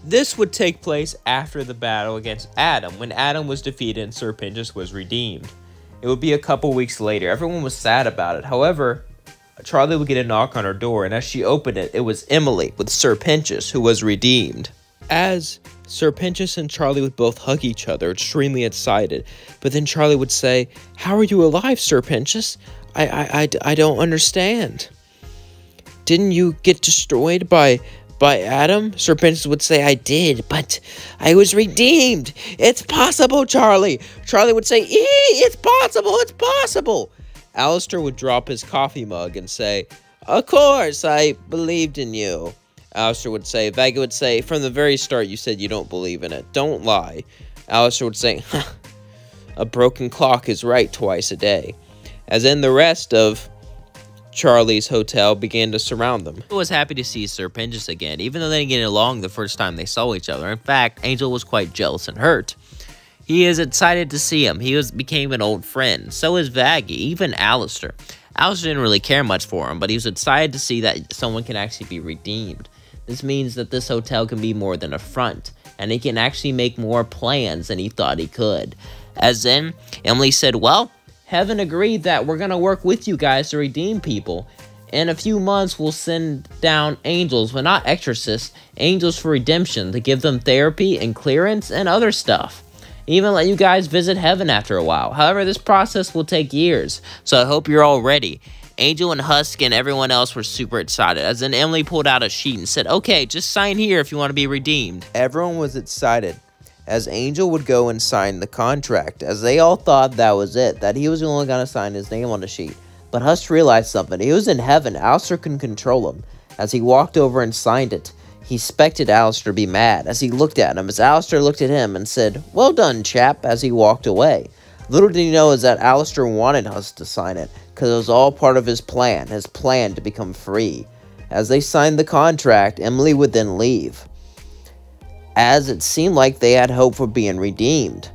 This would take place after the battle against Adam, when Adam was defeated and Serpentis was redeemed. It would be a couple weeks later. Everyone was sad about it. However, Charlie would get a knock on her door, and as she opened it, it was Emily with Serpentis, who was redeemed. As Serpentis and Charlie would both hug each other, extremely excited, but then Charlie would say, "How are you alive, Serpentis? I don't understand. Didn't you get destroyed by Adam?" Serpentis would say, "I did, but I was redeemed. It's possible, Charlie." Charlie would say, "It's possible, it's possible." Alastor would drop his coffee mug and say, "Of course, I believed in you." Alastor would say, Vega would say, "From the very start, you said you don't believe in it. Don't lie." Alastor would say, "A broken clock is right twice a day." As in, the rest of Charlie's hotel began to surround them. Angel was happy to see Serpentis again, even though they didn't get along the first time they saw each other. In fact, Angel was quite jealous and hurt. He is excited to see him. He became an old friend. So is Vaggie, even Alastor. Alastor didn't really care much for him, but he was excited to see that someone can actually be redeemed. This means that this hotel can be more than a front, and he can actually make more plans than he thought he could. As then, Emily said, "Well, Heaven agreed that we're going to work with you guys to redeem people. In a few months, we'll send down angels, but not exorcists, angels for redemption, to give them therapy and clearance and other stuff. Even let you guys visit heaven after a while. However, this process will take years, so I hope you're all ready." Angel and Husk and everyone else were super excited, as then Emily pulled out a sheet and said, "Okay, just sign here if you want to be redeemed." Everyone was excited, as Angel would go and sign the contract, as they all thought that was it, that he was only going to sign his name on the sheet. But Husk realized something. He was in heaven. Alastor couldn't control him. As he walked over and signed it, he expected Alastor to be mad, as he looked at him, as Alastor looked at him and said, "Well done, chap," as he walked away. Little did he know is that Alastor wanted Husk to sign it, because it was all part of his plan to become free. As they signed the contract, Emily would then leave, as it seemed like they had hope for being redeemed.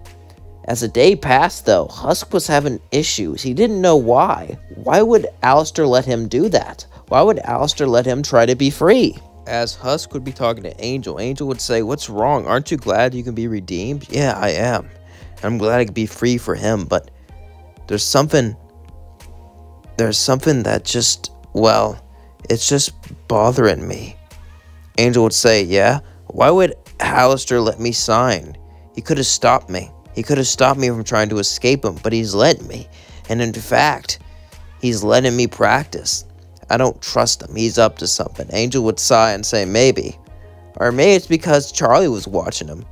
As the day passed, though, Husk was having issues. He didn't know why. Why would Alastor let him do that? Why would Alastor let him try to be free? As Husk would be talking to Angel, Angel would say, "What's wrong? Aren't you glad you can be redeemed?" "Yeah, I am. I'm glad I can be free for him, but there's something that just, well, it's just bothering me." Angel would say, "Yeah? Why would Alastor let me sign? He could have stopped me. He could have stopped me from trying to escape him, but he's letting me. And in fact, he's letting me practice. I don't trust him. He's up to something." Angel would sigh and say, "Maybe. Or maybe it's because Charlie was watching him.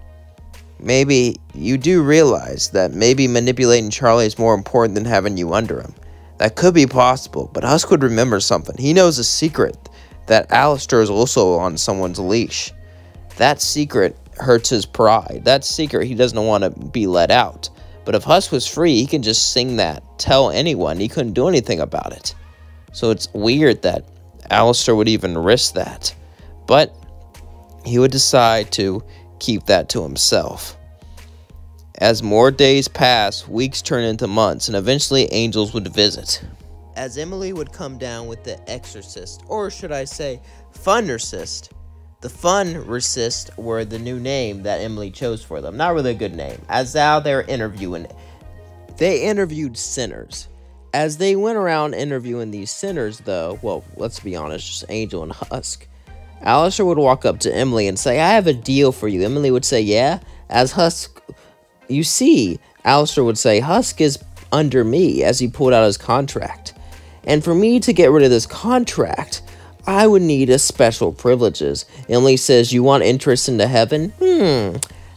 Maybe you do realize that maybe manipulating Charlie is more important than having you under him. That could be possible, but Husk would remember something. He knows a secret, that Alastor is also on someone's leash. That secret hurts his pride. That secret he doesn't want to be let out. But if Husk was free, he can just sing that, tell anyone. He couldn't do anything about it. So it's weird that Alastor would even risk that. But he would decide to keep that to himself. As more days passed, weeks turned into months, and eventually angels would visit. As Emily would come down with the exorcist, or should I say, funnercist. The funnercist were the new name that Emily chose for them. Not really a good name. As now they're interviewing, they interviewed sinners. As they went around interviewing these sinners, though, well, let's be honest, just Angel and Husk, Alastor would walk up to Emily and say, "I have a deal for you." Emily would say, "Yeah?" As Husk, "You see," Alastor would say, "Husk is under me," as he pulled out his contract. "And for me to get rid of this contract, I would need a special privileges." Emily says, "You want entrance into heaven?"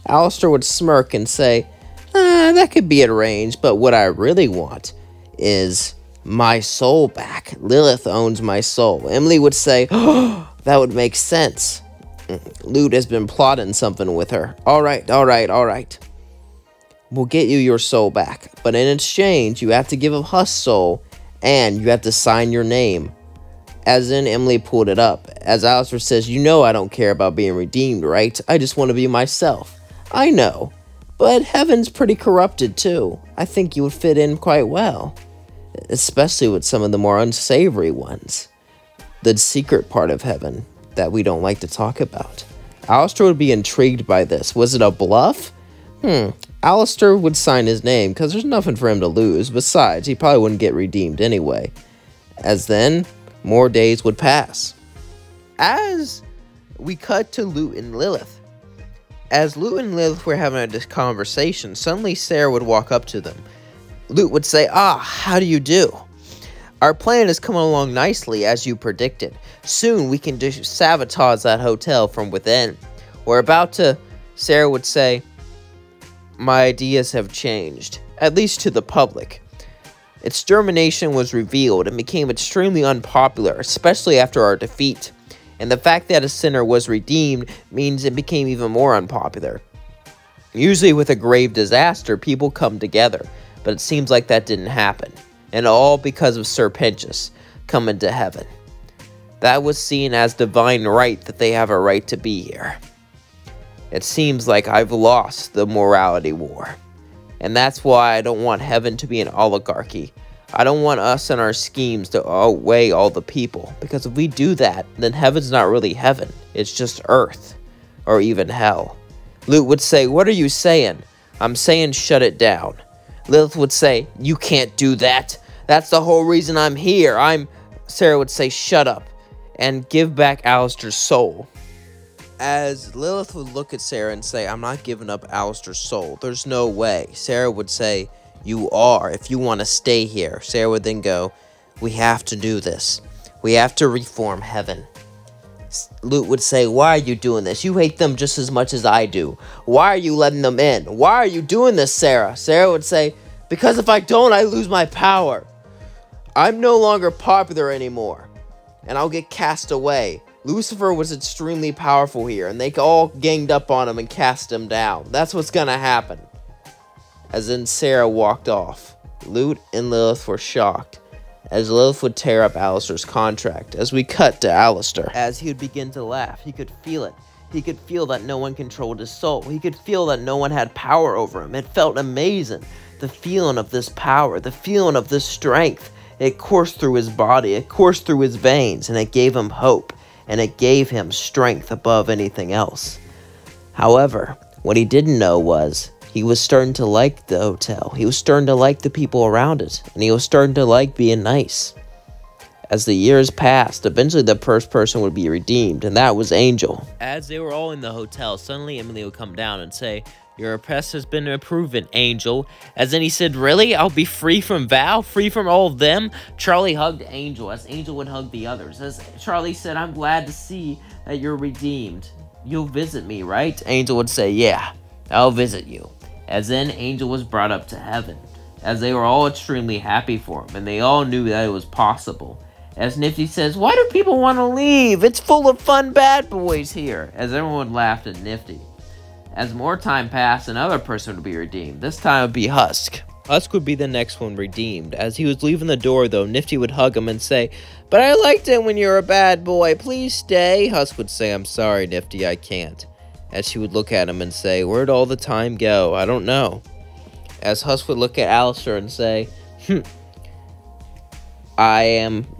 Alastor would smirk and say, "That could be arranged, but what I really want is my soul back. Lilith owns my soul." Emily would say, "Oh, that would make sense. Lute has been plotting something with her. All right. We'll get you your soul back, but in exchange, you have to give up Husk's soul, and you have to sign your name." As in, Emily pulled it up. As Alastor says, "You know I don't care about being redeemed, right? I just want to be myself." "I know, but heaven's pretty corrupted too. I think you would fit in quite well, especially with some of the more unsavory ones. The secret part of heaven that we don't like to talk about." Alastor would be intrigued by this. Was it a bluff? Alastor would sign his name because there's nothing for him to lose. Besides, he probably wouldn't get redeemed anyway. As then, more days would pass. As we cut to Lute and Lilith. As Lute and Lilith were having this conversation, suddenly Sarah would walk up to them. Lute would say, how do you do? Our plan is coming along nicely as you predicted. Soon we can just sabotage that hotel from within. We're about to, Sarah would say, my ideas have changed, at least to the public. Extermination was revealed and became extremely unpopular, especially after our defeat. And the fact that a sinner was redeemed means it became even more unpopular. Usually with a grave disaster, people come together, but it seems like that didn't happen. And all because of Sir Pentious coming to heaven. That was seen as divine right that they have a right to be here. It seems like I've lost the morality war. And that's why I don't want heaven to be an oligarchy. I don't want us and our schemes to outweigh all the people. Because if we do that, then heaven's not really heaven. It's just earth. Or even hell. Lute would say, what are you saying? I'm saying shut it down. Lilith would say, you can't do that. That's the whole reason I'm here. Sarah would say, shut up. And give back Alastor's soul. As Lilith would look at Sarah and say, I'm not giving up Alastor's soul. There's no way. Sarah would say, you are, if you want to stay here. Sarah would then go, we have to do this. We have to reform heaven. Lute would say, why are you doing this? You hate them just as much as I do. Why are you letting them in? Why are you doing this, Sarah? Sarah would say, because if I don't, I lose my power. I'm no longer popular anymore. And I'll get cast away. Lucifer was extremely powerful here, and they all ganged up on him and cast him down. That's what's gonna happen. As then Sarah walked off. Lute and Lilith were shocked, as Lilith would tear up Alastor's contract. As we cut to Alastor. As he would begin to laugh, he could feel it. He could feel that no one controlled his soul. He could feel that no one had power over him. It felt amazing. The feeling of this power, the feeling of this strength. It coursed through his body, it coursed through his veins, and it gave him hope. And it gave him strength above anything else. However, what he didn't know was, he was starting to like the hotel. He was starting to like the people around it. And he was starting to like being nice. As the years passed, eventually the first person would be redeemed, and that was Angel. As they were all in the hotel, suddenly Emily would come down and say, your request has been approved, Angel. As then he said, really? I'll be free from Val? Free from all of them? Charlie hugged Angel, as Angel would hug the others. As Charlie said, I'm glad to see that you're redeemed. You'll visit me, right? Angel would say, yeah, I'll visit you. As then Angel was brought up to heaven. As they were all extremely happy for him, and they all knew that it was possible. As Nifty says, why do people want to leave? It's full of fun bad boys here. As everyone laughed at Nifty. As more time passed, another person would be redeemed. This time it would be Husk. Husk would be the next one redeemed. As he was leaving the door, though, Nifty would hug him and say, but I liked it when you were a bad boy. Please stay. Husk would say, I'm sorry, Nifty, I can't. As she would look at him and say, where'd all the time go? I don't know. As Husk would look at Alastor and say,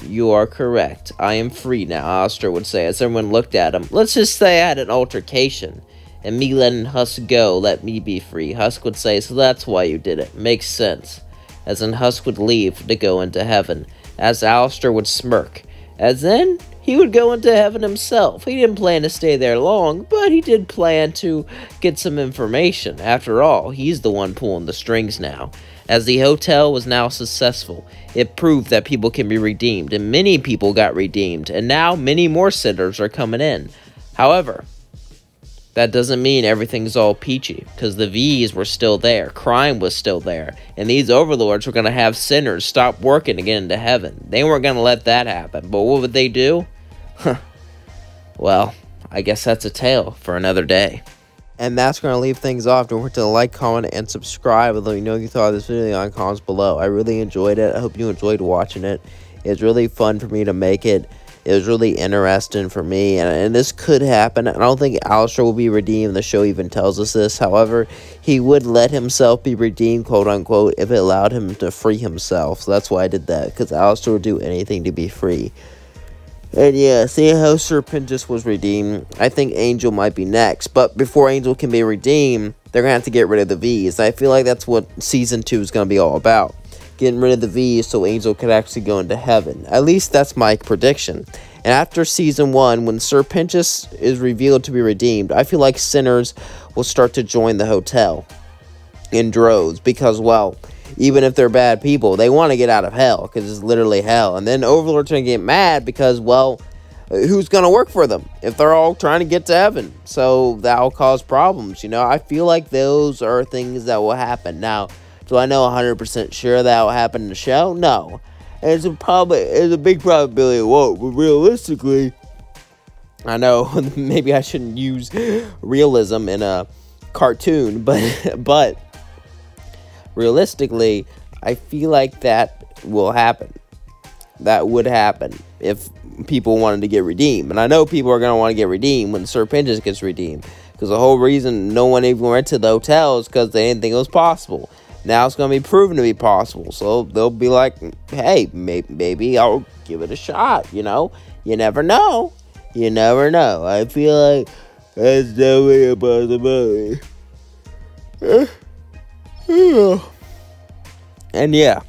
you are correct. I am free now, Alastor would say, as everyone looked at him. Let's just say I had an altercation. And me letting Husk go let me be free. Husk would say, so that's why you did it. Makes sense. As then Husk would leave to go into heaven. As Alastor would smirk. As then he would go into heaven himself. He didn't plan to stay there long, but he did plan to get some information. After all, he's the one pulling the strings now. As the hotel was now successful, it proved that people can be redeemed, and many people got redeemed, and now many more sinners are coming in. However, that doesn't mean everything's all peachy, because the V's were still there, crime was still there, and these overlords were going to have sinners stop working to get into heaven. They weren't going to let that happen, but what would they do? Well, I guess that's a tale for another day. And that's going to leave things off. Don't forget to like, comment, and subscribe. Let me know what you thought of this video in the comments below. I really enjoyed it. I hope you enjoyed watching it. It's really fun for me to make it. It was really interesting for me, and this could happen. I don't think Alastor will be redeemed. The show even tells us this. However, he would let himself be redeemed, quote-unquote, if it allowed him to free himself. So that's why I did that, because Alastor would do anything to be free. And yeah, seeing how Serpentis was redeemed, I think Angel might be next. But before Angel can be redeemed, they're going to have to get rid of the V's. I feel like that's what Season 2 is going to be all about. Getting rid of the V's so Angel could actually go into heaven. At least that's my prediction. And after Season 1, when Serpentis is revealed to be redeemed, I feel like sinners will start to join the hotel in droves. Because, well, even if they're bad people, they want to get out of hell, because it's literally hell. And then Overlord's going to get mad because, well, who's going to work for them if they're all trying to get to heaven? So that'll cause problems, you know? I feel like those are things that will happen. Now, do I know 100% sure that will happen in the show? No. It's a big probability it won't, but realistically, I know maybe I shouldn't use realism in a cartoon, but realistically, I feel like that will happen. That would happen if people wanted to get redeemed. And I know people are going to want to get redeemed when Serpentis gets redeemed. Because the whole reason no one even went to the hotel is because they didn't think it was possible. Now it's going to be proven to be possible. So they'll be like, hey, maybe I'll give it a shot, you know? You never know. You never know. I feel like that's definitely a possibility. And yeah,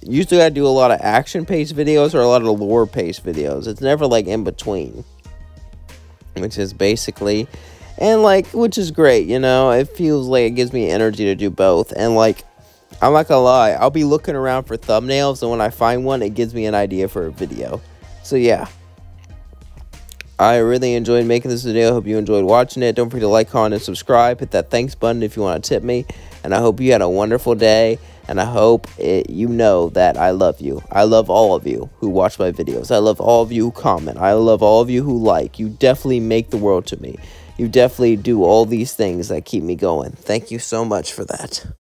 usually I do a lot of action-paced videos or a lot of lore-paced videos. It's never like in between, which is basically, and like, which is great, you know? It feels like it gives me energy to do both. And like, I'm not gonna lie, I'll be looking around for thumbnails, and when I find one, it gives me an idea for a video. So yeah, I really enjoyed making this video. I hope you enjoyed watching it. Don't forget to like, comment, and subscribe. Hit that thanks button if you want to tip me. And I hope you had a wonderful day. And I hope you know that I love you. I love all of you who watch my videos. I love all of you who comment. I love all of you who like. You definitely make the world to me. You definitely do all these things that keep me going. Thank you so much for that.